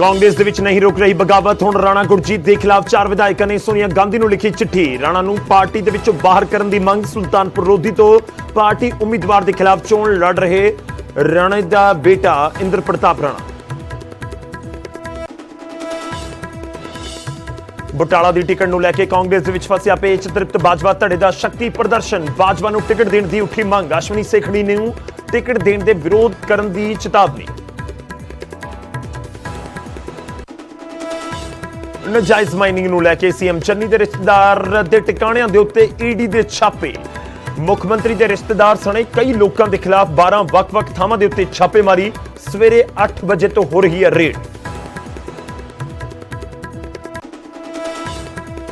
ਕਾਂਗਰਸ ਦੇ ਵਿੱਚ ਨਹੀਂ ਰੁਕ ਰਹੀ ਬਗਾਵਤ। ਹੁਣ ਰਾਣਾ ਗੁਰਜੀਤ ਦੇ ਖਿਲਾਫ 4 ਵਿਧਾਇਕਾਂ ਨੇ ਸੋਨੀਆ ਗਾਂਧੀ ਨੂੰ ਲਿਖੀ ਚਿੱਠੀ। ਰਾਣਾ ਨੂੰ ਪਾਰਟੀ ਦੇ ਵਿੱਚੋਂ ਬਾਹਰ ਕਰਨ ਦੀ ਮੰਗ। ਸੁਲਤਾਨਪੁਰ ਲੋਧੀ ਤੋਂ ਪਾਰਟੀ ਉਮੀਦਵਾਰ ਦੇ ਖਿਲਾਫ ਚੋਣ ਲੜ ਰਹੇ ਰਾਣਾ ਦਾ ਬੇਟਾ ਇੰਦਰ ਪ੍ਰਤਾਪ ਰਾਣਾ। ਬਟਾਲਾ ਦੀ ਟਿਕਟ ਨੂੰ ਲੈ ਕੇ ਕਾਂਗਰਸ ਦੇ ਵਿੱਚ ਫਸਿਆ ਪੇਚ। ਤ੍ਰਿਪਤ ਬਾਜਵਾ ਧੜੇ ਦਾ ਸ਼ਕਤੀ ਪ੍ਰਦਰਸ਼ਨ। ਬਾਜਵਾ ਨੂੰ ਟਿਕਟ ਦੇਣ ਦੀ ਉੱਠੀ ਮੰਗ। ਅਸ਼ਵਨੀ ਸੇਖੜੀ ਨੂੰ ਟਿਕਟ ਦੇਣ ਦੇ ਵਿਰੋਧ ਕਰਨ ਦੀ ਚੇਤਾਵਨੀ। ਨਜਾਇਜ਼ ਮਾਈਨਿੰਗ ਨੂੰ ਲੈ ਕੇ ਸੀਐਮ ਚੰਨੀ ਦੇ ਰਿਸ਼ਤੇਦਾਰ ਦੇ ਟਿਕਾਣਿਆਂ ਦੇ ਉੱਤੇ ਈਡੀ ਦੇ ਛਾਪੇ। ਮੁੱਖ ਮੰਤਰੀ ਦੇ ਰਿਸ਼ਤੇਦਾਰ ਸਣੇ ਕਈ ਲੋਕਾਂ ਦੇ ਖਿਲਾਫ 12 ਵੱਖ-ਵੱਖ ਥਾਵਾਂ ਦੇ ਉੱਤੇ ਛਾਪੇਮਾਰੀ। ਸਵੇਰੇ 8 ਵਜੇ ਤੋਂ ਹੋ ਰਹੀ ਹੈ ਰੇਡ।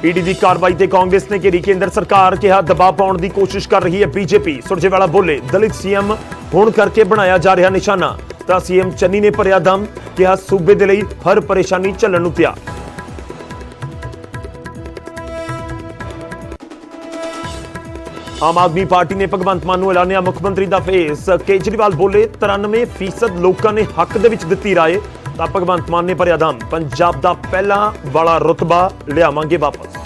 ਈਡੀ ਦੀ ਕਾਰਵਾਈ ਤੇ ਕਾਂਗਰਸ ਨੇ ਘੇਰੀ ਕੇਂਦਰ ਸਰਕਾਰ। ਕਿਹਾ ਦਬਾਅ ਪਾਉਣ ਦੀ ਕੋਸ਼ਿਸ਼ ਕਰ ਰਹੀ ਹੈ ਬੀਜੇਪੀ। ਸੁਰਜੇਵਾਲਾ ਬੋਲੇ ਦਲਿਤ ਸੀਐਮ ਹੋਣ ਕਰਕੇ ਬਣਾਇਆ ਜਾ ਰਿਹਾ ਨਿਸ਼ਾਨਾ। ਤਾਂ ਸੀਐਮ ਚੰਨੀ ਨੇ ਭਰਿਆ ਦਮ। ਕਿਹਾ ਸੂਬੇ ਦੇ ਲਈ ਹਰ ਪਰੇਸ਼ਾਨੀ ਝੱਲਣ ਨੂੰ ਤਿਆਰ। ਆਮ ਆਦਮੀ ਪਾਰਟੀ ਨੇ ਭਗਵੰਤ ਮਾਨ ਨੂੰ ਐਲਾਨਿਆ ਮੁੱਖ ਮੰਤਰੀ ਦਾ ਫੇਸ। ਕੇਜਰੀਵਾਲ ਬੋਲੇ 93% ਲੋਕਾਂ ਨੇ ਹੱਕ ਦੇ ਵਿੱਚ ਦਿੱਤੀ ਰਾਏ। ਤਾਂ ਭਗਵੰਤ ਮਾਨ ਨੇ ਭਰਿਆ ਦਮ। ਪੰਜਾਬ ਦਾ ਪਹਿਲਾਂ ਵਾਲਾ ਰੁਤਬਾ ਲਿਆਵਾਂਗੇ ਵਾਪਸ।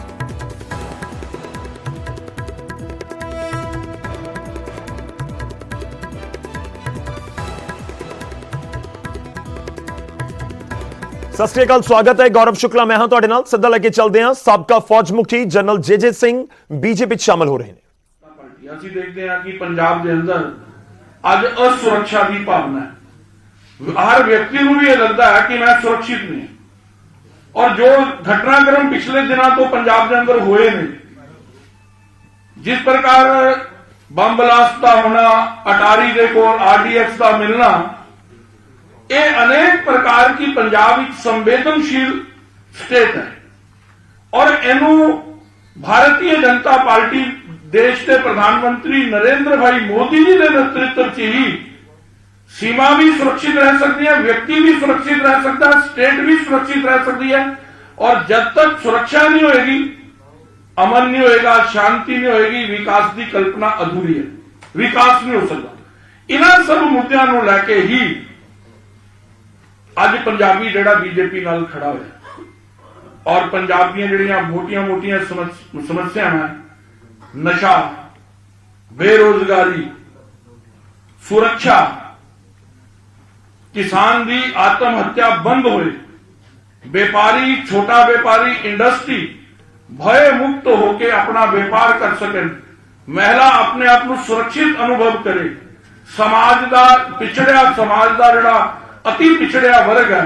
ਸਤਿ ਸ਼੍ਰੀ ਅਕਾਲ, ਸਵਾਗਤ ਹੈ। ਗੌਰਵ ਸ਼ੁਕਲਾ ਮੈਂ ਹਾਂ ਤੁਹਾਡੇ ਨਾਲ। ਸਿੱਧਾ ਲੈ ਕੇ ਚੱਲਦੇ ਹਾਂ। ਸਾਬਕਾ ਫੌਜ ਮੁਖੀ ਜਨਰਲ ਜੇ ਸਿੰਘ ਬੀਜੇਪੀ ਵਿੱਚ ਸ਼ਾਮਲ ਹੋ ਰਹੇ ਨੇ। ਅਸੀਂ ਦੇਖਦੇ ਹਾਂ ਕਿ ਪੰਜਾਬ ਦੇ ਅੰਦਰ ਅੱਜ ਅਸੁਰੱਖਿਆ ਦੀ ਭਾਵਨਾ ਹੈ। हर व्यक्ति को भी यह लगता है कि मैं सुरक्षित नहीं। और जो घटनाक्रम पिछले दिनों तो पंजाब के अंदर हुए ने, जिस प्रकार बम ब्लास्ट का होना, अटारी के कोल आरडीएक्स का मिलना, ये अनेक प्रकार की पंजाब एक संवेदनशील स्टेट है। और इनू भारतीय जनता पार्टी देश के प्रधानमंत्री नरेंद्र भाई मोदी जी के नेतृत्व च ही सीमा भी सुरक्षित रह सकती है, व्यक्ति भी सुरक्षित रह सकता है, स्टेट भी सुरक्षित रह सकती है। और जब तक सुरक्षा नहीं होगी, अमन नहीं होएगा, शांति नहीं होगी, विकास की कल्पना अधूरी है। विकास नहीं हो सकता। इन्हां सब मुद्दों को लैके ही अज पंजाबी जिहड़ा बीजेपी नाल खड़ा होया। और पंजाब दी जिहड़ियां मोटियां मोटियां समस्यावां हैं, नशा, बेरोजगारी, सुरक्षा, किसान की आत्महत्या बंद होए, व्यापारी, छोटा व्यापारी, इंडस्ट्री भय मुक्त होकर अपना व्यापार कर सके, महिला अपने आप को सुरक्षित अनुभव करे, समाज का पिछड़िया समाज का जिहड़ा अति पिछड़िया वर्ग है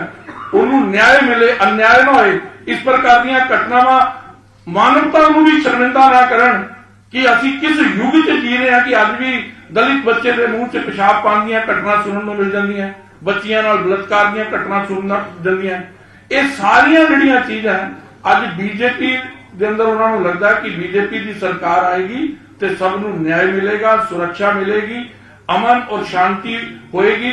उन्होंने न्याय मिले, अन्याय ना होए। इस प्रकार दी घटनावां मानवता को भी शर्मिंदा ना करन कि असी किस युग च जी रहे हैं कि अज भी दलित बच्चे के मुंह से पेशाब पान दी घटना सुनने को मिल जांदियां, बच्चियां नाल बलात्कार दी घटना सुनना जांदियां। ये सारियां जिहड़ियां चीज़ां अज बीजेपी दे अंदर उन्होंने लगता है कि बीजेपी की सरकार आएगी तो सबनूं न्याय मिलेगा, सुरक्षा मिलेगी, अमन और शांति होएगी।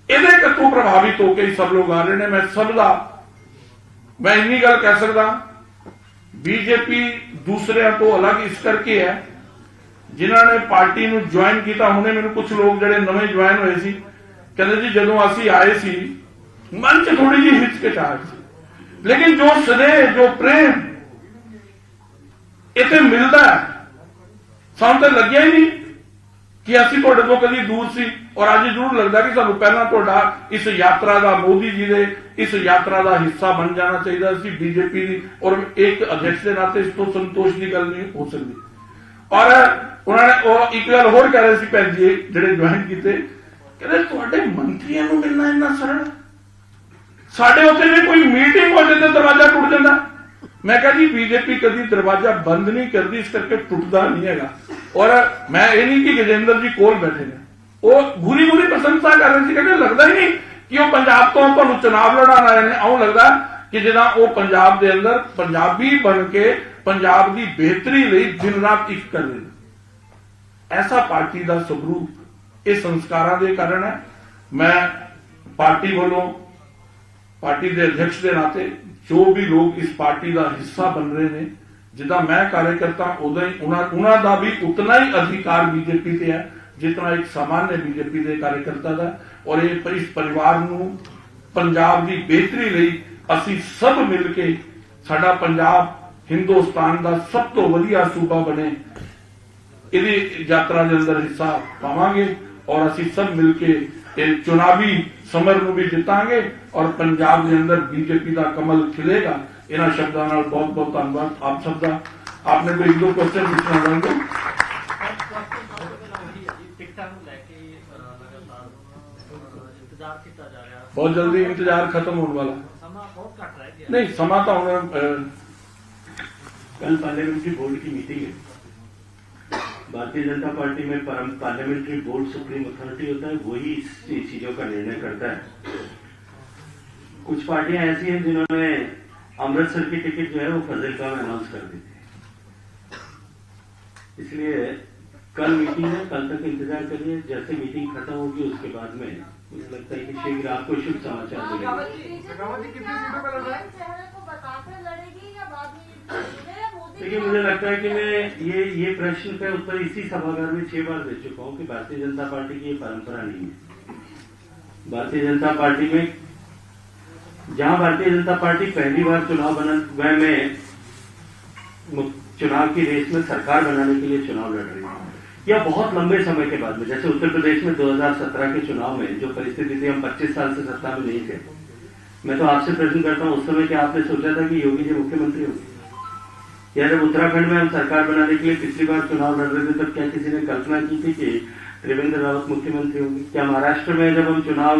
इहदे कतों प्रभावित होकर सब लोग आ रहे हैं। मैं इन्नी गल कह सकदा, बीजेपी दूसरे तो अलग इस करके है जिन्होंने पार्टी नूं ज्वाइन किया। हुणे मैनूं कुछ लोग जिहड़े नवे ज्वाइन होए सी कहते जी जदों असीं आए सी मन च थोड़ी जी हिचकिचाहट सी, लेकिन जो स्नेह, जो प्रेम इत्थे मिलदा है, सानूं तां लग्गिया ही नहीं कि असीं तुहाडे तों कदी दूर सी। और अज जरूर लगदा कि सानूं पहलां तुहाडा इस यात्रा का, मोदी जी दे इस यात्रा का हिस्सा बन जाना चाहिए सी बीजेपी दी। और एक अध्यक्ष के नाते इस तो संतोष की गल नहीं हो सकती। और उन्होंने एक गल होर कह रहे सी भैन जी जिहड़े ज्वाइन कीते, कहते तुहाडे मंत्रियों को मिलना इन्ना सरल, साडे उत्थे जे कोई मीटिंग हो जाए तो दरवाजा टुट जाता। मैं कहा जी बीजेपी कभी दरवाजा बंद नहीं करती, इस करके टुटता नहीं है। और मैं ये नहीं कि गजेंद्र जी कोल बैठे ने, वो बुरी बुरी प्रशंसा कर रहे थे, कहते लगता ही नहीं कि वो पंजाब तो तुहानूं चुनाव लड़ाण आए ने। आउं लगदा कि जिदा वो पंजाब दे अंदर पंजाबी बन के पंजाब की बेहतरी लई दिन रात एक कर रहे। ऐसा पार्टी का स्वरूप इस संस्कारां दे कारण है। मैं पार्टी वालों, पार्टी के अध्यक्ष के नाते जो भी लोग इस पार्टी का हिस्सा बन रहे हैं, जिदा मैं कार्यकर्ता उदा ही उन्हां दा भी उतना ही अधिकार बीजेपी से है जितना एक सामान्य बीजेपी के कार्यकर्ता का। और ये इस परिवार नूं पंजाब की बेहतरी ਲਈ ਅਸੀਂ सब मिल के ਸਾਡਾ पंजाब हिंदुस्तान का सब तो वधिया सूबा बने ਇਹਦੀ यात्रा के अंदर हिस्सा पावांगे और ਅਸੀਂ सब मिलके ਇਹ चुनावी समर ਨੂੰ भी जितांगे और पंजाब के अंदर बीजेपी का कमल खिलेगा। इन्हां शब्दों नाल बहुत बहुत धन्यवाद आप सब का। आपने कोई 2 क्वेश्चन पूछना चाहोगे? बहुत जल्दी इंतजार खत्म होने वाला नहीं समा तो हम कल पार्लियामेंट्री बोर्ड की मीटिंग है। भारतीय जनता पार्टी में पार्लियामेंट्री बोर्ड सुप्रीम अथॉरिटी होता है, वही इस चीजों का निर्णय करता है। कुछ पार्टियां ऐसी हैं जिन्होंने अमृतसर की टिकट जो है वो फजलका में अनाउंस कर दी थी। इसलिए कल मीटिंग है, कल तक इंतजार करिए। जैसे मीटिंग खत्म होगी उसके बाद में मुझे लगता है कि शीघ्र आपको शुभ समाचार मिलेंगे। देखिए, मुझे लगता है कि मैं ये प्रश्न का उत्तर इसी सभागार में 6 बार दे चुका हूं कि भारतीय जनता पार्टी की ये परंपरा नहीं है। भारतीय जनता पार्टी में जहां भारतीय जनता पार्टी पहली बार चुनाव की रेस में सरकार बनाने के लिए चुनाव लड़ रही है, या बहुत लंबे समय के बाद में, जैसे उत्तर प्रदेश में 2017 के चुनाव में जो परिस्थिति थी, हम 25 साल से सत्ता में नहीं थे। मैं तो आपसे प्रश्न करता हूं, उस समय क्या आपने सोचा था कि योगी जी मुख्यमंत्री होंगे? या जब उत्तराखंड में हम सरकार बनाने के लिए पिछली बार चुनाव लड़ रहे थे तब क्या किसी ने कल्पना की थी कि त्रिवेंद्र रावत मुख्यमंत्री होंगे? क्या महाराष्ट्र में जब हम चुनाव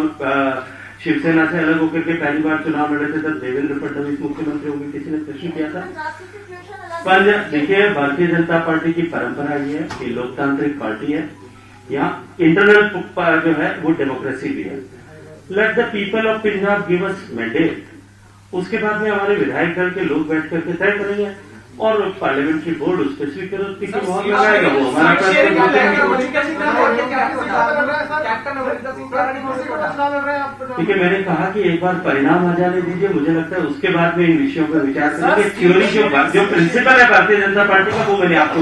शिवसेना से अलग होकर के पहली बार चुनाव लड़े थे तब देवेंद्र फडणवीस मुख्यमंत्री होंगे? किसी ने प्रश्न किया था? पर देखिए, भारतीय जनता पार्टी की परंपरा ये है कि लोकतांत्रिक पार्टी है, यहाँ इंटरनल जो है वो डेमोक्रेसी भी है। Let the people of Punjab give us mandate, उसके बाद में हमारे विधायक दल के लोग बैठ करके तय करेंगे और पार्लियामेंट्री बोर्ड उस पर स्वीकृति मोहर लगाएगा। वो हमारा ठीक है, मैंने कहा कि एक बार परिणाम आ जाने दीजिए, मुझे लगता है उसके बाद में इन विषयों पर विचार करेंगे। थ्योरी जो प्रिंसिपल है भारतीय जनता पार्टी का वो मैंने आपको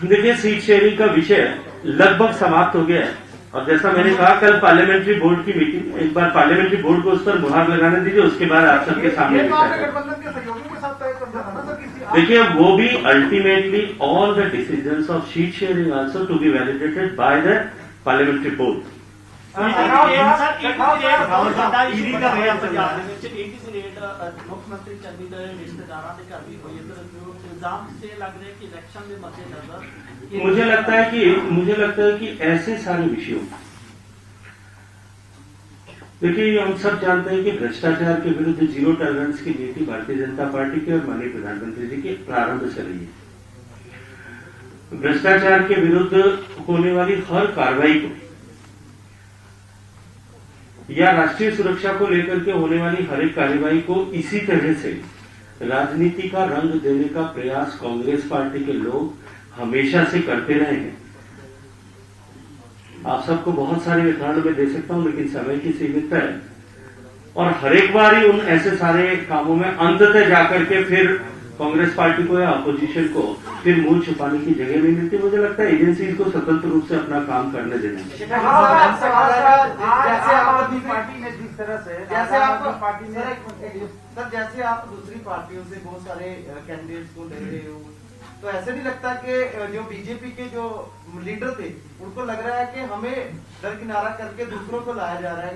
देखिए, सीट शेयरिंग का विषय लगभग समाप्त हो गया है। और जैसा मैंने कहा, कल पार्लियामेंट्री बोर्ड की मीटिंग, एक बार पार्लियामेंट्री बोर्ड को उस पर मुहर लगाने दीजिए, उसके बाद आप सबके सामने देखिए, वो भी ultimately all the decisions of seat sharing also to be validated by the parliamentary board. मुख्यमंत्री चंदी के रिश्तेदारों के घर भी हुई है, तो इल्जाम से लग रहा है कि इलेक्शन के मद्देनजर मुझे लगता है कि ऐसे सारे विषयों, देखिए हम सब जानते हैं कि भ्रष्टाचार के विरुद्ध 0 टॉलरेंस की नीति भारतीय जनता पार्टी की और माननीय प्रधानमंत्री जी के प्रारंभ से रही है। भ्रष्टाचार के विरुद्ध होने वाली हर कार्रवाई को या राष्ट्रीय सुरक्षा को लेकर के होने वाली हर एक कार्रवाई को इसी तरह से राजनीति का रंग देने का प्रयास कांग्रेस पार्टी के लोग हमेशा से करते रहे हैं। आप सबको बहुत सारे उदाहरण में दे सकता हूं, लेकिन समय की सीमितता है और हर एक बार ही उन ऐसे सारे कामों में अंततः जाकर के फिर कांग्रेस पार्टी को या अपोजिशन को फिर मुंह छुपाने की जगह नहीं मिलती। मुझे लगता है एजेंसी को स्वतंत्र रूप से अपना काम करने देना। जैसे आप दूसरी पार्टियों से बहुत सारे कैंडिडेट्स को ले रहे हो, तो ऐसे नहीं लगता कि जो बीजेपी के जो लीडर थे उनको लग रहा है कि हमें दरकिनारा करके दूसरों को लाया जा रहा है?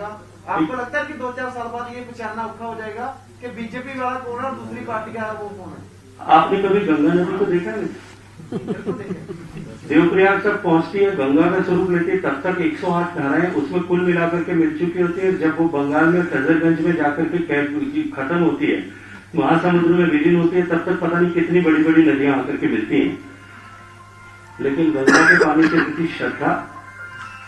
आपको लगता है कि 2-4 साल बाद ये पहचानना औखा हो जाएगा कि बीजेपी वाला कौन है और दूसरी पार्टी का वो कौन है? आपने कभी गंगा नदी को देखा नहीं? देवप्रयाग तक पहुंचती है, गंगा का स्वरूप लेती है, तब तक 108 धाराएं उसमें कुल मिलाकर के मिल चुकी होती है। जब वो बंगाल में फैजलगंज में जाकर के खत्म होती है, महासमुद्र में विलीन होती है, तब तक पता नहीं कितनी बड़ी बड़ी नदियां आकर के मिलती हैं। लेकिन गंगा के पानी से इतनी श्रद्धा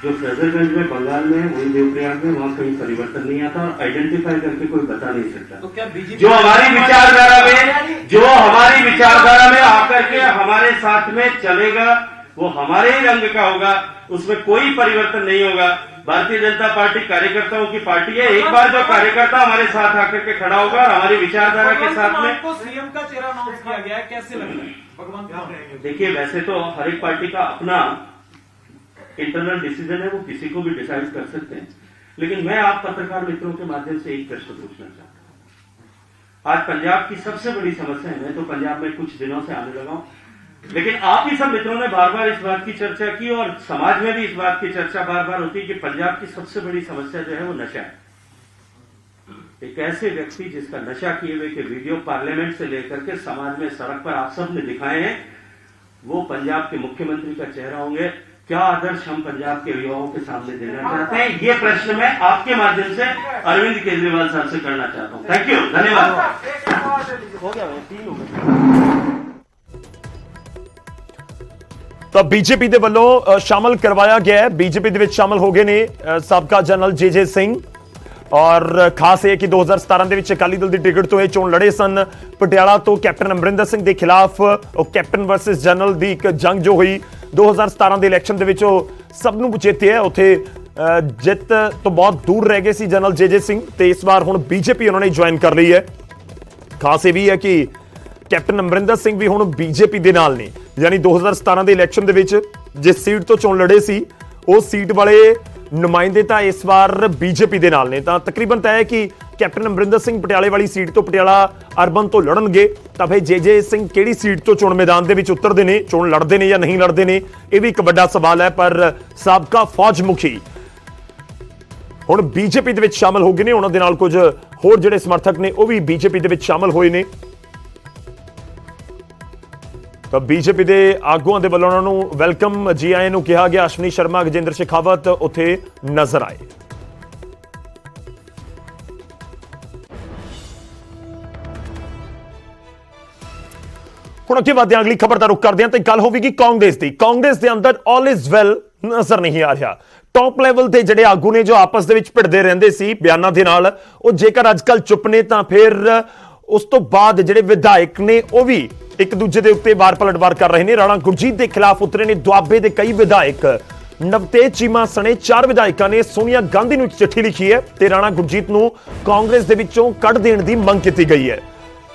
जो फैजलगंज में बंगाल में, वही देवप्रयाग में, वहां कहीं परिवर्तन नहीं आता और आइडेंटिफाई करके कोई बता नहीं सकता। तो क्या बीजेपी जो हमारी विचारधारा में आकर के हमारे साथ में चलेगा वो हमारे ही रंग का होगा, उसमें कोई परिवर्तन नहीं होगा। भारतीय जनता पार्टी कार्यकर्ताओं की पार्टी है। एक बार जो कार्यकर्ता हमारे साथ आकर के खड़ा होगा और हमारी विचारधारा के साथ में, आपको सीएम का चेहरा अनाउंस किया गया है, कैसे लग रहा है? भगवान देखिए, वैसे तो हर एक पार्टी का अपना इंटरनल डिसीजन है, वो किसी को भी डिसाइड कर सकते हैं। लेकिन मैं आप पत्रकार मित्रों के माध्यम से एक प्रश्न पूछना चाहता हूं। आज पंजाब की सबसे बड़ी समस्या है, मैं तो पंजाब में कुछ दिनों से आने लगा हूं, लेकिन आप ही सब मित्रों ने बार बार इस बात की चर्चा की और समाज में भी इस बात की चर्चा बार बार होती है कि पंजाब की सबसे बड़ी समस्या जो है वो नशा है। एक ऐसे व्यक्ति जिसका नशा किए हुए के वीडियो पार्लियामेंट से लेकर के समाज में सड़क पर आप सब ने दिखाए हैं, वो पंजाब के मुख्यमंत्री का चेहरा होंगे। क्या आदर्श हम पंजाब के युवाओं के सामने देना चाहते हैं, ये प्रश्न मैं आपके माध्यम से अरविंद केजरीवाल साहब से करना चाहता हूं। थैंक यू, धन्यवाद। हो गया, 3 हो गए। ਤਾਂ ਬੀਜੇਪੀ ਦੇ ਵੱਲੋਂ ਸ਼ਾਮਲ ਕਰਵਾਇਆ ਗਿਆ ਹੈ। ਬੀਜੇਪੀ ਦੇ ਵਿੱਚ ਸ਼ਾਮਲ ਹੋ ਗਏ ਨੇ ਸਾਬਕਾ ਜਨਰਲ ਜੇ ਸਿੰਘ ਔਰ ਖਾਸ ਇਹ ਕਿ 2017 ਦੇ ਵਿੱਚ ਅਕਾਲੀ ਦਲ ਦੀ ਟਿਕਟ ਤੋਂ ਇਹ ਚੋਣ ਲੜੇ ਸਨ। ਪਟਿਆਲਾ ਤੋਂ ਕੈਪਟਨ ਅਮਰਿੰਦਰ ਸਿੰਘ ਦੇ ਖਿਲਾਫ ਉਹ ਕੈਪਟਨ ਵਰਸਸ ਜਨਰਲ ਦੀ ਇੱਕ ਜੰਗ ਜੋ ਹੋਈ 2017 ਦੇ ਇਲੈਕਸ਼ਨ ਦੇ ਵਿੱਚ ਉਹ ਸਭ ਨੂੰ ਜਿੱਤਿਆ। ਉੱਥੇ ਜਿੱਤ ਤੋਂ ਬਹੁਤ ਦੂਰ ਰਹਿ ਗਏ ਸੀ ਜਨਰਲ ਜੇ ਸਿੰਘ ਤੇ ਇਸ ਵਾਰ ਹੁਣ ਬੀਜੇਪੀ ਉਹਨਾਂ ਨੇ ਜੁਆਇਨ ਕਰ ਲਈ ਹੈ। ਖਾਸ ਇਹ ਵੀ ਹੈ ਕਿ ਕੈਪਟਨ ਅਮਰਿੰਦਰ ਸਿੰਘ ਵੀ ਹੁਣ ਬੀਜੇਪੀ ਦੇ ਨਾਲ ਨੇ, ਯਾਨੀ 2017 ਦੇ ਇਲੈਕਸ਼ਨ ਦੇ ਵਿੱਚ ਜਿਸ ਸੀਟ ਤੋਂ ਚੋਣ ਲੜੇ ਸੀ ਉਸ ਸੀਟ ਵਾਲੇ ਨੁਮਾਇੰਦੇ ਤਾਂ ਇਸ ਵਾਰ ਬੀਜੇਪੀ ਦੇ ਨਾਲ ਨੇ। ਤਾਂ ਤਕਰੀਬਨ ਤੈਅ ਹੈ ਕਿ ਕੈਪਟਨ ਅਮਰਿੰਦਰ ਸਿੰਘ ਪਟਿਆਲੇ ਵਾਲੀ ਸੀਟ ਤੋਂ ਪਟਿਆਲਾ ਅਰਬਨ ਤੋਂ ਲੜਨਗੇ। ਤਾਂ ਫਿਰ ਜੇ ਸਿੰਘ ਕਿਹੜੀ ਸੀਟ ਤੋਂ ਚੋਣ ਮੈਦਾਨ ਦੇ ਵਿੱਚ ਉਤਰਦੇ ਨੇ, ਚੋਣ ਲੜਦੇ ਨੇ ਜਾਂ ਨਹੀਂ ਲੜਦੇ ਨੇ, ਇਹ ਵੀ ਇੱਕ ਵੱਡਾ ਸਵਾਲ ਹੈ। ਪਰ ਸਾਬਕਾ ਫੌਜ ਮੁਖੀ ਹੁਣ ਬੀਜੇਪੀ ਦੇ ਵਿੱਚ ਸ਼ਾਮਲ ਹੋ ਗਏ ਨੇ। ਉਹਨਾਂ ਦੇ ਨਾਲ ਕੁਝ ਹੋਰ ਜਿਹੜੇ ਸਮਰਥਕ ਨੇ ਉਹ ਵੀ ਬੀਜੇਪੀ ਦੇ ਵਿੱਚ ਸ਼ਾਮਲ ਹੋਏ ਨੇ। ਤਾਂ ਬੀਜੇਪੀ ਦੇ ਆਗੂਆਂ ਦੇ ਵੱਲੋਂ ਉਹਨਾਂ ਨੂੰ ਵੈਲਕਮ ਜੀ ਆਇਆਂ ਨੂੰ ਕਿਹਾ ਗਿਆ। ਅਸ਼ਵਨੀ ਸ਼ਰਮਾ, ਗਜੇਂਦਰ ਸ਼ੇਖਾਵਤ ਉੱਥੇ ਨਜ਼ਰ ਆਏ। ਹੁਣ ਅੱਗੇ ਵਧਦੇ ਹਾਂ, ਅਗਲੀ ਖਬਰ ਦਾ ਰੁਖ ਕਰਦੇ ਹਾਂ ਤੇ ਗੱਲ ਹੋਵੇਗੀ ਕਾਂਗਰਸ ਦੀ। ਕਾਂਗਰਸ ਦੇ ਅੰਦਰ ਆਲ ਇਜ਼ ਵੈਲ ਨਜ਼ਰ ਨਹੀਂ ਆ ਰਿਹਾ। ਟੌਪ ਲੈਵਲ ਤੇ ਜਿਹੜੇ ਆਗੂ ਨੇ ਜੋ ਆਪਸ ਦੇ ਵਿੱਚ ਭਿੜਦੇ ਰਹਿੰਦੇ ਸੀ ਬਿਆਨਾਂ ਦੇ ਨਾਲ, ਉਹ ਜੇਕਰ ਅੱਜ ਕੱਲ ਚੁੱਪ ਨੇ ਤਾਂ ਫਿਰ ਉਸ ਤੋਂ ਬਾਅਦ ਜਿਹੜੇ ਵਿਧਾਇਕ ਨੇ ਉਹ ਵੀ ਇੱਕ ਦੂਜੇ ਦੇ ਉੱਤੇ ਵਾਰ ਪਲਟਵਾਰ ਕਰ ਰਹੇ ਨੇ। ਰਾਣਾ ਗੁਰਜੀਤ ਦੇ ਖਿਲਾਫ ਉਤਰੇ ਨੇ ਦੁਆਬੇ ਦੇ ਕਈ ਵਿਧਾਇਕ। ਨਵਤੇਜ ਚੀਮਾ ਸਣੇ 4 ਵਿਧਾਇਕਾਂ ਨੇ ਸੋਨੀਆ ਗਾਂਧੀ ਨੂੰ ਇੱਕ ਚਿੱਠੀ ਲਿਖੀ ਹੈ ਤੇ ਰਾਣਾ ਗੁਰਜੀਤ ਨੂੰ ਕਾਂਗਰਸ ਦੇ ਵਿੱਚੋਂ ਕੱਢ ਦੇਣ ਦੀ ਮੰਗ ਕੀਤੀ ਗਈ ਹੈ।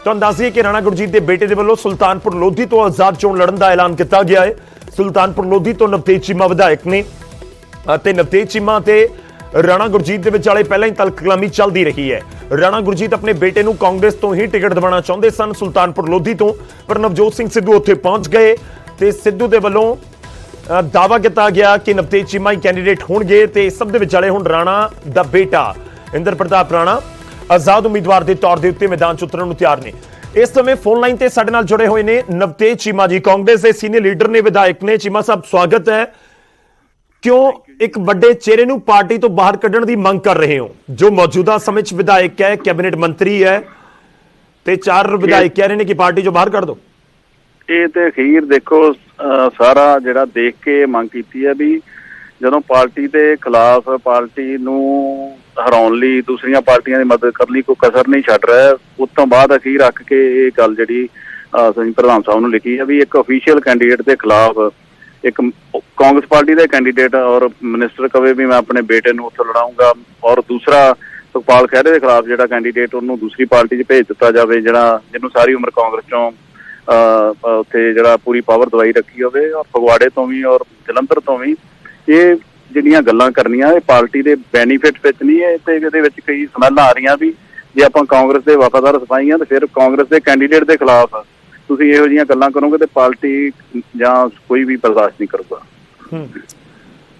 ਤੁਹਾਨੂੰ ਦੱਸ ਦਈਏ ਕਿ ਰਾਣਾ ਗੁਰਜੀਤ ਦੇ ਬੇਟੇ ਦੇ ਵੱਲੋਂ ਸੁਲਤਾਨਪੁਰ ਲੋਧੀ ਤੋਂ ਆਜ਼ਾਦ ਚੋਣ ਲੜਨ ਦਾ ਐਲਾਨ ਕੀਤਾ ਗਿਆ ਹੈ। ਸੁਲਤਾਨਪੁਰ ਲੋਧੀ ਤੋਂ ਨਵਤੇਜ ਚੀਮਾ ਵਿਧਾਇਕ ਨੇ ਅਤੇ ਨਵਤੇਜ ਚੀਮਾ ਤੇ ਰਾਣਾ ਗੁਰਜੀਤ ਦੇ ਵਿਚਾਲੇ ਪਹਿਲਾਂ ਹੀ ਤਲਖ ਕਲਾਮੀ ਚੱਲਦੀ ਰਹੀ ਹੈ। ਰਾਣਾ ਗੁਰਜੀਤ ਆਪਣੇ ਬੇਟੇ ਨੂੰ ਕਾਂਗਰਸ ਤੋਂ ਹੀ ਟਿਕਟ ਦਿਵਾਉਣਾ ਚਾਹੁੰਦੇ ਸਨ ਸੁਲਤਾਨਪੁਰ ਲੋਧੀ ਤੋਂ, ਪਰ ਨਵਜੋਤ ਸਿੰਘ ਸਿੱਧੂ ਉੱਥੇ ਪਹੁੰਚ ਗਏ ਤੇ ਸਿੱਧੂ ਦੇ ਵੱਲੋਂ ਦਾਅਵਾ ਕੀਤਾ ਗਿਆ ਕਿ ਨਵਤੇਜ ਚੀਮਾ ਹੀ ਕੈਂਡੀਡੇਟ ਹੋਣਗੇ ਤੇ ਸਭ ਦੇ ਵਿਚਾਲੇ ਹੁਣ ਰਾਣਾ ਦਾ ਬੇਟਾ ਇੰਦਰ ਪ੍ਰਤਾਪ ਰਾਣਾ ਆਜ਼ਾਦ ਉਮੀਦਵਾਰ ਦੇ ਤੌਰ ਦੇ ਉੱਤੇ ਮੈਦਾਨ 'ਚ ਉਤਰਨ ਨੂੰ ਤਿਆਰ ਨੇ। ਇਸ ਸਮੇਂ ਫੋਨ ਲਾਈਨ ਤੇ ਸਾਡੇ ਨਾਲ ਜੁੜੇ ਹੋਏ ਨੇ ਨਵਤੇਜ ਚੀਮਾ ਜੀ, ਕਾਂਗਰਸ ਦੇ ਸੀਨੀਅਰ ਲੀਡਰ ਨੇ, ਵਿਧਾਇਕ ਨੇ। ਚੀਮਾ ਸਾਹਿਬ ਸਵਾਗਤ ਹੈ। ਕਿਉਂ ਇੱਕ ਵੱਡੇ ਚਿਹਰੇ ਨੂੰ ਪਾਰਟੀ ਤੋਂ ਬਾਹਰ ਕੱਢਣ ਦੀ ਮੰਗ ਕਰ ਰਹੇ ਹੋ ਜੋ ਮੌਜੂਦਾ ਸਮੇਂ 'ਚ ਵਿਧਾਇਕ ਹੈ, ਕੈਬਨਿਟ ਮੰਤਰੀ ਹੈ ਤੇ 4 ਵਿਧਾਇਕ ਕਹਿ ਰਹੇ ਨੇ ਕਿ ਪਾਰਟੀ ਚੋਂ ਬਾਹਰ ਕੱਢ ਦਿਓ? ਇਹ ਤੇ ਅਖੀਰ ਦੇਖੋ ਸਾਰਾ ਜਿਹੜਾ ਦੇਖ ਕੇ ਮੰਗ ਕੀਤੀ ਹੈ ਵੀ ਜਦੋਂ ਪਾਰਟੀ ਦੇ ਖਿਲਾਫ ਪਾਰਟੀ ਨੂੰ ਹਰਾਉਣ ਲਈ ਦੂਸਰੀਆਂ ਪਾਰਟੀਆਂ ਦੀ ਮਦਦ ਕਰਨ ਲਈ ਕੋਈ ਕਸਰ ਨਹੀਂ ਛੱਡ ਰਿਹਾ, ਉਸ ਤੋਂ ਬਾਅਦ ਅਖੀਰ ਰੱਖ ਕੇ ਇਹ ਗੱਲ ਜਿਹੜੀ ਸਿੰਘ ਪ੍ਰਧਾਨ ਸਾਹਿਬ ਨੂੰ ਲਿਖੀ ਹੈ ਵੀ ਇੱਕ ਅਫੀਸ਼ੀਅਲ ਕੈਂਡੀਡੇਟ ਦੇ ਖਿਲਾਫ ਇੱਕ ਕਾਂਗਰਸ ਪਾਰਟੀ ਦੇ ਕੈਂਡੀਡੇਟ ਔਰ ਮਿਨਿਸਟਰ ਕਵੇ ਵੀ ਮੈਂ ਆਪਣੇ ਬੇਟੇ ਨੂੰ ਉੱਥੇ ਲੜਾਊਂਗਾ, ਔਰ ਦੂਸਰਾ ਸੁਖਪਾਲ ਖਹਿਰੇ ਦੇ ਖਿਲਾਫ ਜਿਹੜਾ ਕੈਂਡੀਡੇਟ ਉਹਨੂੰ ਦੂਸਰੀ ਪਾਰਟੀ 'ਚ ਭੇਜ ਦਿੱਤਾ ਜਾਵੇ, ਜਿਹੜਾ ਜਿਹਨੂੰ ਸਾਰੀ ਉਮਰ ਕਾਂਗਰਸ 'ਚੋਂ ਉੱਥੇ ਜਿਹੜਾ ਪੂਰੀ ਪਾਵਰ ਦਵਾਈ ਰੱਖੀ ਹੋਵੇ, ਔਰ ਫਗਵਾੜੇ ਤੋਂ ਵੀ ਔਰ ਜਲੰਧਰ ਤੋਂ ਵੀ। ਇਹ ਜਿਹੜੀਆਂ ਗੱਲਾਂ ਕਰਨੀਆਂ ਇਹ ਪਾਰਟੀ ਦੇ ਬੈਨੀਫਿਟ ਵਿੱਚ ਨਹੀਂ ਹੈ ਤੇ ਇਹਦੇ ਵਿੱਚ ਕਈ ਸਮੈਲਾਂ ਆ ਰਹੀਆਂ ਵੀ ਜੇ ਆਪਾਂ ਕਾਂਗਰਸ ਦੇ ਵਫਾਦਾਰ ਸਿਪਾਹੀ ਹਾਂ ਤਾਂ ਫਿਰ ਕਾਂਗਰਸ ਦੇ ਕੈਂਡੀਡੇਟ ਦੇ ਖਿਲਾਫ ਤੁਸੀਂ ਇਹੋ ਜਿਹੀਆਂ ਗੱਲਾਂ ਕਰੋਗੇ ਤੇ ਪਾਰਟੀ ਜਾਂ ਕੋਈ ਵੀ ਬਰਦਾਸ਼ਤ ਨਹੀਂ ਕਰੂਗਾ।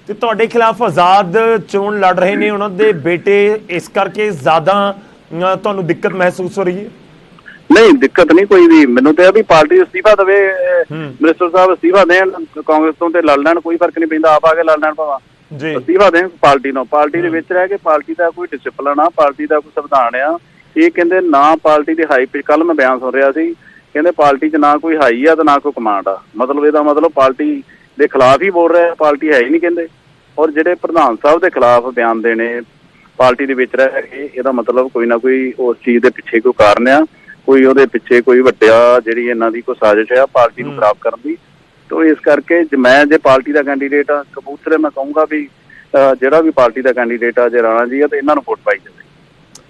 ਤੇ ਤੁਹਾਡੇ ਖਿਲਾਫ ਆਜ਼ਾਦ ਚੋਣ ਲੜ ਰਹੇ ਨੇ ਉਹਨਾਂ ਦੇ ਬੇਟੇ, ਇਸ ਕਰਕੇ ਜ਼ਿਆਦਾ ਤੁਹਾਨੂੰ ਦਿੱਕਤ ਮਹਿਸੂਸ ਹੋ ਰਹੀ ਹੈ? ਨਹੀਂ, ਦਿੱਕਤ ਨਹੀਂ ਕੋਈ ਵੀ। ਮੈਨੂੰ ਤਾਂ ਇਹ ਵੀ ਪਾਰਟੀ ਅਸਤੀਫਾ ਦੇਵੇ, ਮਿਨਿਸਟਰ ਸਾਹਿਬ ਅਸਤੀਫਾ ਦੇਣ ਕਾਂਗਰਸ ਤੋਂ ਤੇ ਲੜ ਲੈਣ, ਕੋਈ ਫਰਕ ਨਹੀਂ ਪੈਂਦਾ, ਆਪ ਆ ਕੇ ਲੜ ਲੈਣ ਭਾਵਾਂ ਅਸਤੀਫਾ ਦੇਣ ਪਾਰਟੀ ਨੂੰ। ਪਾਰਟੀ ਦੇ ਵਿੱਚ ਰਹਿ ਕੇ ਪਾਰਟੀ ਦਾ ਕੋਈ ਡਿਸਿਪਲਿਨ ਆ, ਪਾਰਟੀ ਦਾ ਕੋਈ ਸੰਵਿਧਾਨ ਆ। ਇਹ ਕਹਿੰਦੇ ਨਾ ਪਾਰਟੀ ਦੇ ਹਾਈ ਪੇ, ਕੱਲ ਮੈਂ ਬਿਆਨ ਸੁਣ ਰਿਹਾ ਸੀ, ਕਹਿੰਦੇ ਪਾਰਟੀ 'ਚ ਨਾ ਕੋਈ ਹਾਈ ਆ ਤੇ ਨਾ ਕੋਈ ਕਮਾਂਡ ਆ। ਮਤਲਬ ਇਹਦਾ ਮਤਲਬ ਪਾਰਟੀ ਦੇ ਖਿਲਾਫ ਹੀ ਬੋਲ ਰਿਹਾ, ਪਾਰਟੀ ਹੈ ਹੀ ਨਹੀਂ ਕਹਿੰਦੇ। ਔਰ ਜਿਹੜੇ ਪ੍ਰਧਾਨ ਸਾਹਿਬ ਦੇ ਖਿਲਾਫ ਬਿਆਨ ਦੇਣੇ ਪਾਰਟੀ ਦੇ ਵਿੱਚ ਰਹਿ ਕੇ, ਇਹਦਾ ਮਤਲਬ ਕੋਈ ਨਾ ਕੋਈ ਉਸ ਚੀਜ਼ ਦੇ ਪਿੱਛੇ ਕੋਈ ਕਾਰਨ ਆ, ਕੋਈ ਉਹਦੇ ਪਿੱਛੇ ਕੋਈ ਵੱਡਿਆ ਜਿਹੜੀ ਇਹਨਾਂ ਦੀ ਕੋਈ ਸਾਜ਼ਿਸ਼ ਆ ਪਾਰਟੀ ਨੂੰ ਖਰਾਬ ਕਰਨ ਦੀ। ਤੋ ਇਸ ਕਰਕੇ ਮੈਂ ਜੇ ਪਾਰਟੀ ਦਾ ਕੈਂਡੀਡੇਟ ਆ ਕਬੂਤਰੇ, ਮੈਂ ਕਹੂੰਗਾ ਵੀ ਜਿਹੜਾ ਵੀ ਪਾਰਟੀ ਦਾ ਕੈਂਡੀਡੇਟ ਆ ਜੇ ਰਾਣਾ ਜੀ ਆ ਤੇ ਇਹਨਾਂ ਨੂੰ ਵੋਟ ਪਾਈ ਜਾਵੇ।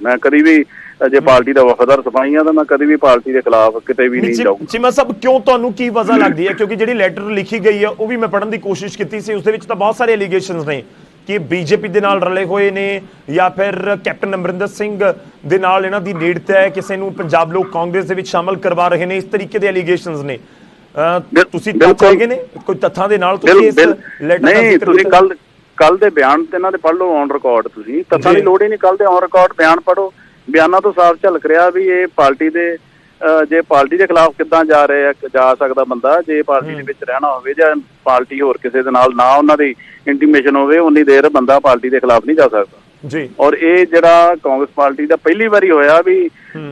ਮੈਂ ਕਦੀ ਵੀ ਜੇ ਪਾਰਟੀ ਦਾ ਵਫਾਦਾਰ ਸਿਪਾਹੀ ਆ ਤਾਂ ਮੈਂ ਕਦੀ ਵੀ ਪਾਰਟੀ ਦੇ ਖਿਲਾਫ ਕਿਤੇ ਵੀ ਨਹੀਂ ਜਾਊਂਗਾ। ਚੀਮਾ ਸਾਹਿਬ, ਕਿਉਂ ਤੁਹਾਨੂੰ ਕੀ ਵਜ੍ਹਾ ਲੱਗਦੀ ਹੈ? ਕਿਉਂਕਿ ਜਿਹੜੀ ਲੈਟਰ ਲਿਖੀ ਗਈ ਹੈ ਉਹ ਵੀ ਮੈਂ ਪੜ੍ਹਨ ਦੀ ਕੋਸ਼ਿਸ਼ ਕੀਤੀ ਸੀ, ਉਸ ਦੇ ਵਿੱਚ ਤਾਂ ਬਹੁਤ ਸਾਰੇ ਐਲੀਗੇਸ਼ਨਸ ਨੇ ਕਿ ਬੀਜੇਪੀ ਦੇ ਨਾਲ ਰਲੇ ਹੋਏ ਨੇ ਜਾਂ ਫਿਰ ਕੈਪਟਨ ਅਮਰਿੰਦਰ ਸਿੰਘ ਦੇ ਨਾਲ ਇਹਨਾਂ ਦੀ ਨੇੜਤਾ ਹੈ, ਕਿਸੇ ਨੂੰ ਪੰਜਾਬ ਲੋਕ ਕਾਂਗਰਸ ਦੇ ਵਿੱਚ ਸ਼ਾਮਲ ਕਰਵਾ ਰਹੇ ਨੇ, ਇਸ ਤਰੀਕੇ ਦੇ ਐਲੀਗੇਸ਼ਨਸ ਨੇ। ਤੁਸੀਂ ਤੱਥ ਹੈਗੇ ਨੇ ਕੋਈ ਤੱਥਾਂ ਦੇ ਨਾਲ ਤੁਸੀਂ ਇਸ ਲੈਟਰ ਦਾ ਨਹੀਂ, ਜ਼ਿਕਰ ਤੁਸੀਂ ਕੀਤਾ? ਕੱਲ ਦੇ ਬਿਆਨ ਤੇ ਇਹਨਾਂ ਦੇ ਪੜ੍ਹ ਲਓ ਔਨ ਰਿਕਾਰਡ, ਤੁਸੀਂ ਤੱਥਾਂ ਦੀ ਲੋੜ ਹੀ ਨਹੀਂ, ਕੱਲ ਦੇ ਔਨ ਰਿਕਾਰਡ ਬਿਆਨ ਪੜ੍ਹੋ। ਬਿਆਨਾਂ ਤੋਂ ਸਾਫ਼ ਝਲਕ ਰਿਹਾ ਵੀ ਇਹ ਪਾਰਟੀ ਦੇ ਜੇ ਪਾਰਟੀ ਦੇ ਖਿਲਾਫ ਕਿੱਦਾਂ ਜਾ ਸਕਦਾ ਬੰਦਾ, ਜੇ ਪਾਰਟੀ ਦੇ ਵਿੱਚ ਰਹਿਣਾ ਹੋਵੇ ਜਾਂ ਪਾਰਟੀ ਹੋਰ ਕਿਸੇ ਦੇ ਨਾਲ ਨਾ ਉਹਨਾਂ ਦੀ ਇੰਟੀਮੇਸ਼ਨ ਹੋਵੇ, ਉਨੀ ਦੇਰ ਬੰਦਾ ਪਾਰਟੀ ਦੇ ਖਿਲਾਫ ਨਹੀਂ ਜਾ ਸਕਦਾ ਜੀ। ਔਰ ਇਹ ਜਿਹੜਾ ਕਾਂਗਰਸ ਪਾਰਟੀ ਦਾ ਪਹਿਲੀ ਵਾਰੀ ਹੋਇਆ ਵੀ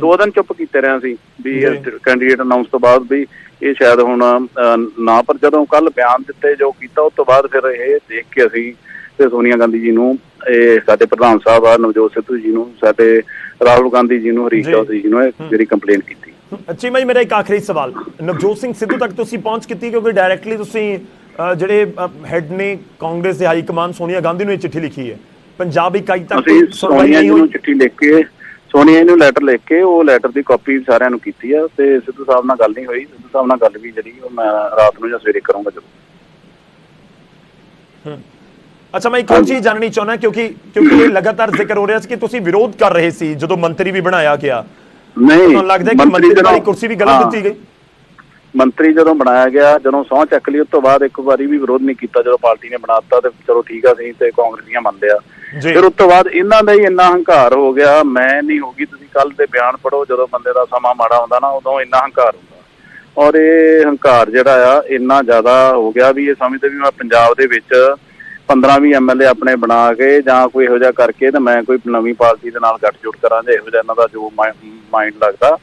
2 ਦਿਨ ਚੁੱਪ ਕੀਤੇ ਰਹੇ ਸੀ ਵੀ ਕੈਂਡੀਡੇਟ ਅਨਾਉਂਸ ਤੋਂ ਬਾਅਦ ਵੀ ਇਹ ਸ਼ਾਇਦ ਹੁਣ ਨਾ, ਪਰ ਜਦੋਂ ਕੱਲ ਬਿਆਨ ਦਿੱਤੇ ਜੋ ਕੀਤਾ ਉਸ ਤੋਂ ਬਾਅਦ ਫਿਰ ਇਹ ਦੇਖ ਕੇ ਅਸੀਂ ਤੇ ਸੋਨੀਆ ਗਾਂਧੀ ਜੀ ਨੂੰ, ਇਹ ਸਾਡੇ ਪ੍ਰਧਾਨ ਸਾਹਿਬ ਆ ਨਵਜੋਤ ਸਿੱਧੂ ਜੀ ਨੂੰ, ਸਾਡੇ ਰਾਹੁਲ ਗਾਂਧੀ ਜੀ ਨੂੰ, ਹਰੀਸ਼ ਚੌਧਰੀ ਜੀ ਨੂੰ ਮੇਰੀ ਕੰਪਲੇਂਟ ਕੀਤੀ। ਅੱਛੀ ਭਾਈ, ਮੇਰਾ ਇੱਕ ਆਖਰੀ ਸਵਾਲ, ਨਵਜੋਤ ਸਿੰਘ ਸਿੱਧੂ ਤੱਕ ਤੁਸੀਂ ਪਹੁੰਚ ਕੀਤੀ ਕਿਉਂਕਿ ਡਾਇਰੈਕਟਲੀ ਤੁਸੀਂ ਜਿਹੜੇ ਹੈਡ ਨੇ ਕਾਂਗਰਸ ਦੇ ਹਾਈ ਕਮਾਨ ਸੋਨੀਆ ਗਾਂਧੀ ਨੂੰ ਇਹ ਚਿੱਠੀ ਲਿਖੀ ਹੈ, ਪੰਜਾਬ ਇਕਾਈ ਤੱਕ ਅਸੀਂ ਸੋਨੀਆ ਜੀ ਨੂੰ ਚਿੱਠੀ ਲਿਖ ਕੇ, ਸੋਨੀਆ ਜੀ ਨੂੰ ਲੈਟਰ ਲਿਖ ਕੇ ਉਹ ਲੈਟਰ ਦੀ ਕਾਪੀ ਸਾਰਿਆਂ ਨੂੰ ਕੀਤੀ ਆ ਤੇ ਸਿੱਧੂ ਸਾਹਿਬ ਨਾਲ ਗੱਲ ਨਹੀਂ ਹੋਈ। ਸਿੱਧੂ ਸਾਹਿਬ ਨਾਲ ਗੱਲ ਵੀ ਜਿਹੜੀ ਉਹ ਮੈਂ ਰਾਤ ਨੂੰ ਜਾਂ ਸਵੇਰੇ ਕਰੂੰਗਾ ਜਦੋਂ। ਅੱਛਾ, ਮੈਂ ਇੱਕ ਹੋਰ ਚੀਜ਼ ਜਾਣਨੀ ਚਾਹੁੰਦਾ ਕਿਉਂਕਿ ਇਹ ਲਗਾਤਾਰ ਜ਼ਿਕਰ ਹੋ ਰਿਹਾ ਸੀ ਕਿ ਤੁਸੀਂ ਵਿਰੋਧ ਕਰ ਰਹੇ ਸੀ ਜਦੋਂ ਮੰਤਰੀ ਵੀ ਬਣਾਇਆ ਗਿਆ। ਨਹੀਂ, ਤੁਹਾਨੂੰ ਲੱਗਦਾ ਕਿ ਮੰਤਰੀ ਦੀ ਕੁਰਸੀ ਵੀ ਗਲਤ ਦਿੱਤੀ ਗਈ? ਮੰਤਰੀ ਜਦੋਂ ਬਣਾਇਆ ਗਿਆ, ਜਦੋਂ ਸਹੁੰ ਚੱਕ ਲਈ ਉਸ ਤੋਂ ਬਾਅਦ ਇੱਕ ਵਾਰੀ ਵੀ ਵਿਰੋਧ ਨਹੀਂ ਕੀਤਾ। ਜਦੋਂ ਪਾਰਟੀ ਨੇ ਬਣਾਤਾ ਤੇ ਚਲੋ ਠੀਕ ਆ, ਸੀ ਤੇ ਕਾਂਗਰਸੀਆਂ ਮੰਨਦੇ ਆ। ਫਿਰ ਉਸ ਤੋਂ ਬਾਅਦ ਇਹਨਾਂ ਦਾ ਹੀ ਇੰਨਾ ਹੰਕਾਰ ਹੋ ਗਿਆ, ਮੈਂ ਨਹੀਂ ਹੋਗੀ। ਤੁਸੀਂ ਕੱਲ ਦੇ ਬਿਆਨ ਪੜ੍ਹੋ, ਜਦੋਂ ਬੰਦੇ ਦਾ ਸਮਾਂ ਮਾੜਾ ਹੁੰਦਾ ਨਾ ਉਦੋਂ ਇੰਨਾ ਹੰਕਾਰ ਹੁੰਦਾ, ਔਰ ਇਹ ਹੰਕਾਰ ਜਿਹੜਾ ਆ ਇੰਨਾ ਜ਼ਿਆਦਾ ਹੋ ਗਿਆ ਵੀ ਇਹ ਸਮਝਦੇ ਵੀ ਮੈਂ ਪੰਜਾਬ ਦੇ ਵਿੱਚ 15-20 MLA ਆਪਣੇ ਬਣਾ ਕੇ ਜਾਂ ਕੋਈ ਇਹੋ ਜਿਹਾ ਕਰਕੇ ਤੇ ਮੈਂ ਕੋਈ ਨਵੀਂ ਪਾਰਟੀ ਦੇ ਨਾਲ ਗੱਠਜੋੜ ਕਰਾਂ, ਜਾਂ ਇਹੋ ਜਿਹਾ ਇਹਨਾਂ ਦਾ ਜੋ ਮਾਈਂਡ ਲੱਗਦਾ।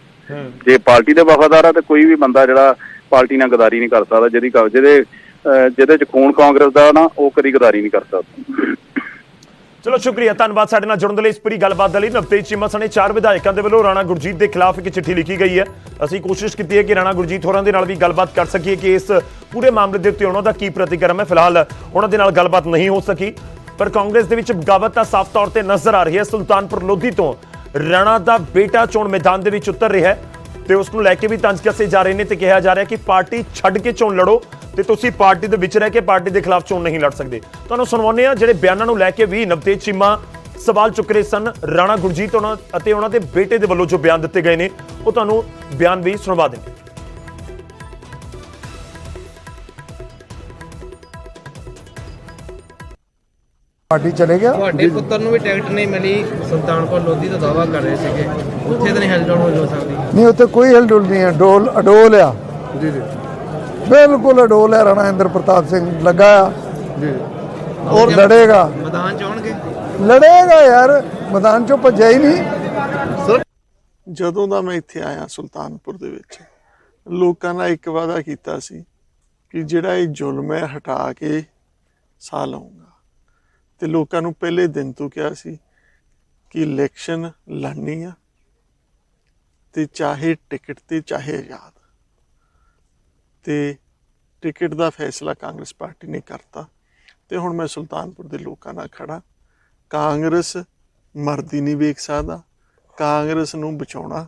ਜੇ ਪਾਰਟੀ ਦੇ ਵਫਾਦਾਰ ਆ ਤੇ ਕੋਈ ਵੀ ਬੰਦਾ ਜਿਹੜਾ ਪਾਰਟੀ ਨਾਲ ਗਦਾਰੀ ਨਹੀਂ ਕਰ ਸਕਦਾ, ਜਿਹਦੇ ਚ ਖੂਨ ਕਾਂਗਰਸ ਦਾ ਨਾ, ਉਹ ਕਦੀ ਗਦਾਰੀ ਨਹੀਂ ਕਰ ਸਕਦਾ। ਚਲੋ ਸ਼ੁਕਰੀਆ, ਧੰਨਵਾਦ ਸਾਡੇ ਨਾਲ ਜੁੜਨ ਦੇ ਲਈ, ਇਸ ਪੂਰੀ ਗੱਲਬਾਤ ਦੇ ਲਈ। ਨਵਤੇਜ ਚੀਮਾ ਸਣੇ 4 ਵਿਧਾਇਕਾਂ ਦੇ ਵੱਲੋਂ ਰਾਣਾ ਗੁਰਜੀਤ ਦੇ ਖਿਲਾਫ ਇੱਕ ਚਿੱਠੀ ਲਿਖੀ ਗਈ ਹੈ। ਅਸੀਂ ਕੋਸ਼ਿਸ਼ ਕੀਤੀ ਹੈ ਕਿ ਰਾਣਾ ਗੁਰਜੀਤ ਹੋਰਾਂ ਦੇ ਨਾਲ ਵੀ ਗੱਲਬਾਤ ਕਰ ਸਕੀਏ ਕਿ ਇਸ ਪੂਰੇ ਮਾਮਲੇ ਦੇ ਉੱਤੇ ਉਹਨਾਂ ਦਾ ਕੀ ਪ੍ਰਤੀਕਰਮ ਹੈ। ਫਿਲਹਾਲ ਉਹਨਾਂ ਦੇ ਨਾਲ ਗੱਲਬਾਤ ਨਹੀਂ ਹੋ ਸਕੀ, ਪਰ ਕਾਂਗਰਸ ਦੇ ਵਿੱਚ ਬਗਾਵਤ ਤਾਂ ਸਾਫ਼ ਤੌਰ ਤੇ ਨਜ਼ਰ ਆ ਰਹੀ ਹੈ। ਸੁਲਤਾਨਪੁਰ ਲੋਧੀ ਤੋਂ ਰਾਣਾ ਦਾ ਬੇਟਾ ਚੋਣ ਮੈਦਾਨ ਦੇ ਵਿੱਚ ਉਤਰ ਰਿਹਾ ਹੈ ਤੇ ਉਸ ਨੂੰ ਲੈ ਕੇ ਵੀ ਤੰਜ ਕੱਸੇ ਜਾ ਰਹੇ ਨੇ ਤੇ ਕਿਹਾ ਜਾ ਰਿਹਾ ਕਿ ਪਾਰਟੀ ਛੱਡ ਕੇ ਚੋਣ ਲੜੋ ਤੇ ਤੁਸੀਂ ਪਾਰਟੀ ਦੇ ਵਿੱਚ ਰਹਿ ਕੇ ਪਾਰਟੀ ਦੇ ਖਿਲਾਫ ਚੋਣ ਨਹੀਂ ਲੜ ਸਕਦੇ। ਤੁਹਾਨੂੰ ਸੁਣਵਾਉਂਦੇ ਆ ਜਿਹੜੇ ਬਿਆਨਾਂ ਨੂੰ ਲੈ ਕੇ ਵੀ ਨਵਤੇਜ ਚੀਮਾ ਸਵਾਲ ਚੁੱਕ ਰਹੇ ਸਨ। ਰਾਣਾ ਗੁਰਜੀਤ ਅਤੇ ਉਹਨਾਂ ਦੇ ਬੇਟੇ ਦੇ ਵੱਲੋਂ ਜੋ ਬਿਆਨ ਦਿੱਤੇ ਗਏ ਨੇ ਉਹ ਤੁਹਾਨੂੰ ਬਿਆਨ ਵੀ ਸੁਣਵਾ ਦੇਣਗੇ। ਪਾਰਟੀ ਚਲੇ ਗਿਆ। ਤੁਹਾਡੇ ਪੁੱਤਰ ਨੂੰ ਵੀ ਟਿਕਟ ਨਹੀਂ ਮਿਲੀ, ਸੁਲਤਾਨਪੁਰ ਲੋਧੀ ਦਾ ਦਾਅਵਾ ਕਰ ਰਹੇ ਸੀਗੇ, ਉੱਥੇ ਤਾਂ ਨਹੀਂ ਹਿਲਜੁਲ ਹੋ ਸਕਦੀ? ਨਹੀਂ, ਉੱਥੇ ਕੋਈ ਹਿਲਜੁਲ ਨਹੀਂ ਹੈ, ਅਡੋਲ ਆ ਜੀ, ਬਿਲਕੁਲ ਅਡੋਲ ਹੈ। ਰਾਣਾ ਇੰਦਰ ਪ੍ਰਤਾਪ ਸਿੰਘ ਲੱਗਾ ਆ ਜੀ, ਔਰ ਲੜੇਗਾ, ਮੈਦਾਨ ਚ ਆਉਣਗੇ, ਲੜੇਗਾ ਯਾਰ, ਮੈਦਾਨ ਚੋਂ ਭੱਜਿਆ ਹੀ ਨਹੀਂ। ਜਦੋਂ ਦਾ ਮੈਂ ਇੱਥੇ ਆਇਆ ਸੁਲਤਾਨਪੁਰ ਦੇ ਵਿੱਚ, ਲੋਕਾਂ ਨਾਲ ਇੱਕ ਵਾਅਦਾ ਕੀਤਾ ਸੀ ਕਿ ਜਿਹੜਾ ਇਹ ਜ਼ੁਲਮ ਹੈ ਹਟਾ ਕੇ ਸਾਹ ਲਊਂਗਾ, ਤੇ ਲੋਕਾਂ ਨੂੰ ਪਹਿਲੇ ਦਿਨ ਤੋਂ ਕਿਹਾ ਸੀ ਕਿ ਇਲੈਕਸ਼ਨ ਲੜਨੀ ਆ ਤੇ ਚਾਹੇ ਟਿਕਟ ਤੇ ਚਾਹੇ ਆਜ਼ਾਦ, ਤੇ ਟਿਕਟ ਦਾ ਫੈਸਲਾ ਕਾਂਗਰਸ ਪਾਰਟੀ ਨੇ ਕਰਤਾ। ਤੇ ਹੁਣ ਮੈਂ ਸੁਲਤਾਨਪੁਰ ਦੇ ਲੋਕਾਂ ਨਾਲ ਖੜਾ। ਕਾਂਗਰਸ ਮਰਦੀ ਨਹੀਂ ਵੇਖ ਸਕਦਾ, ਕਾਂਗਰਸ ਨੂੰ ਬਚਾਉਣਾ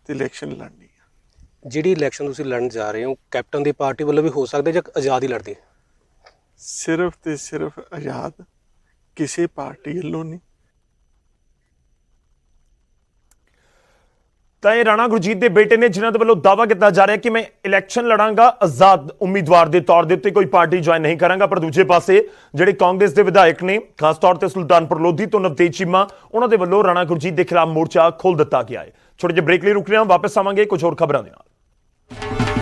ਤੇ ਇਲੈਕਸ਼ਨ ਲੜਨੀ ਆ। ਜਿਹੜੀ ਇਲੈਕਸ਼ਨ ਤੁਸੀਂ ਲੜਨ ਜਾ ਰਹੇ ਹੋ, ਕੈਪਟਨ ਦੀ ਪਾਰਟੀ ਵੱਲੋਂ ਵੀ ਹੋ ਸਕਦਾ ਜਾਂ ਆਜ਼ਾਦ ਹੀ ਲੜਦੀ? ਸਿਰਫ ਤੇ ਸਿਰਫ ਆਜ਼ਾਦ, ਕਿਸੇ ਪਾਰਟੀ ਵੱਲੋਂ ਨਹੀਂ। ਤਾਂ ਇਹ ਰਾਣਾ ਗੁਰਜੀਤ ਦੇ ਬੇਟੇ ਨੇ ਜਿਨ੍ਹਾਂ ਦੇ ਵੱਲੋਂ ਦਾਅਵਾ ਕੀਤਾ ਜਾ ਰਿਹਾ ਕਿ ਮੈਂ ਇਲੈਕਸ਼ਨ ਲੜਾਂਗਾ ਆਜ਼ਾਦ ਉਮੀਦਵਾਰ ਦੇ ਤੌਰ ਦੇ ਉੱਤੇ, ਕੋਈ ਪਾਰਟੀ ਜੁਆਇਨ ਨਹੀਂ ਕਰਾਂਗਾ। ਪਰ ਦੂਜੇ ਪਾਸੇ ਜਿਹੜੇ ਕਾਂਗਰਸ ਦੇ ਵਿਧਾਇਕ ਨੇ, ਖਾਸ ਤੌਰ ਤੇ ਸੁਲਤਾਨਪੁਰ ਲੋਧੀ ਤੋਂ ਨਵਤੇਜ ਚੀਮਾ, ਉਹਨਾਂ ਦੇ ਵੱਲੋਂ ਰਾਣਾ ਗੁਰਜੀਤ ਦੇ ਖਿਲਾਫ ਮੋਰਚਾ ਖੋਲ ਦਿੱਤਾ ਗਿਆ ਹੈ। ਛੋਟੇ ਜਿਹੇ ਬ੍ਰੇਕ ਲਈ ਰੁਕ ਰਹੇ ਹਾਂ, ਵਾਪਸ ਆਵਾਂਗੇ ਕੁਝ ਹੋਰ ਖਬਰਾਂ ਦੇ ਨਾਲ।